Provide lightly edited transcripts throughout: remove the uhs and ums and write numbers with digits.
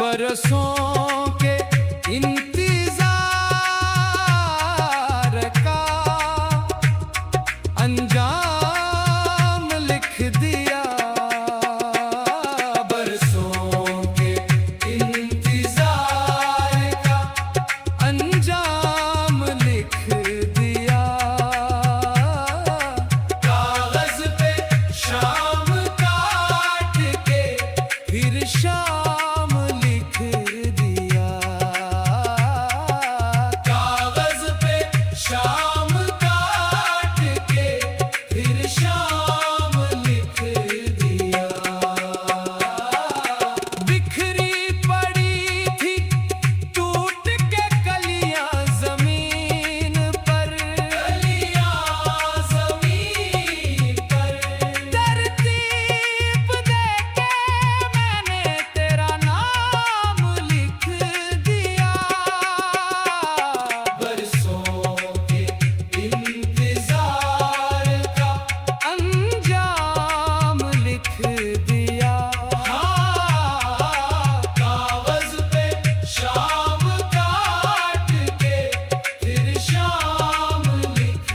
बरसों के इंतजार का अंजाम लिख दिया। बरसों के इंतजार का अंजाम लिख दिया। कागज पे शाम काट के फिर शाम लिख दिया। कागज पे शाम काट के फिर शाम लिख दिया। बिखरी पड़ी थी टूट के कलियां जमीन पर। कलियां जमीन पर तरतीब दे के मैंने तेरा नाम लिख दिया। बरसों के इंतजार का अंजाम लिख दिया। कागज पे शाम काट के फिर शाम लिख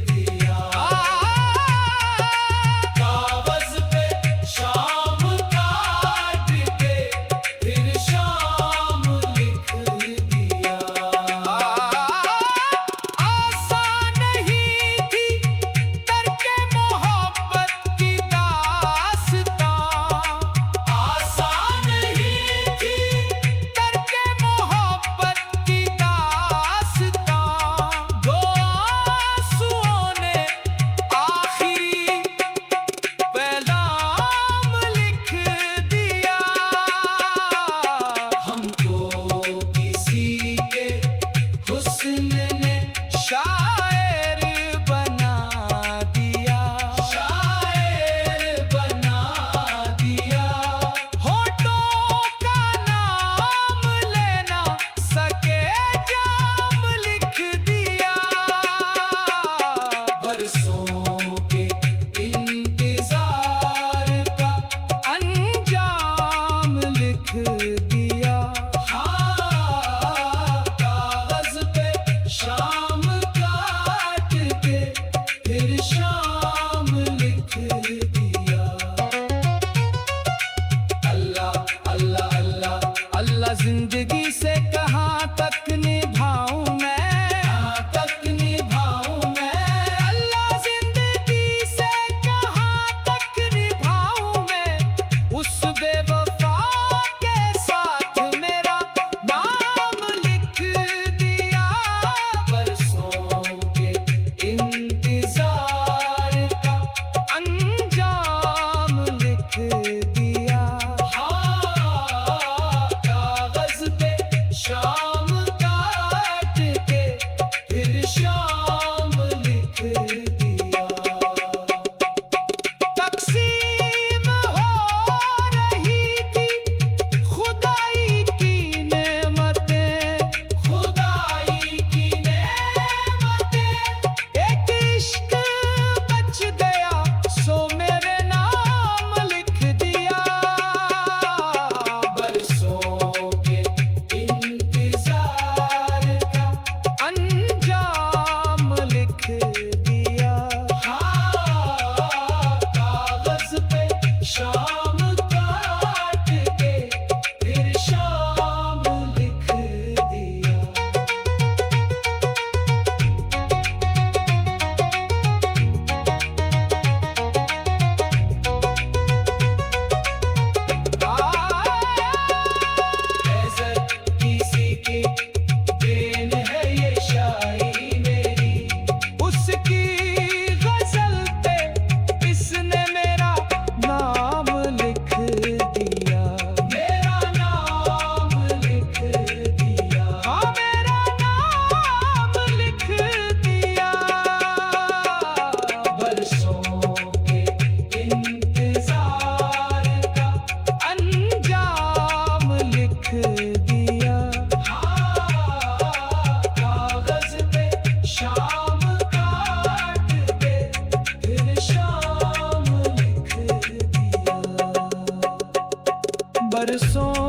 दिया। कागज पे शाम काट के फिर शाम लिख दिया। आसान नहीं थी तरके मोहब्बत की दास्तां। आसान नहीं थी तरके मोहब्बत की दास्तां। दो आंसुओं ने आखिरी पैगाम लिख दिया। हमको किसी के हुस्न ने शायर बना दिया। शायर बना दिया। होठों का नाम लेना सके जाम लिख दिया। बरसों के इंतजार का अंजाम लिख दिया। कागज पे शाम काट के फिर शाम लिख दिया। अल्लाह अल्लाह अल्लाह अल्लाह जिंदगी से कहाँ तक निभाऊं मैं। कहाँ तक निभाऊं मैं। अल्लाह जिंदगी से कहाँ तक निभाऊं मैं। उस बेवफा के साथ मेरा नाम लिख दिया। बरसों के इंतजार का अंजाम लिख दिया। कागज पे बरसों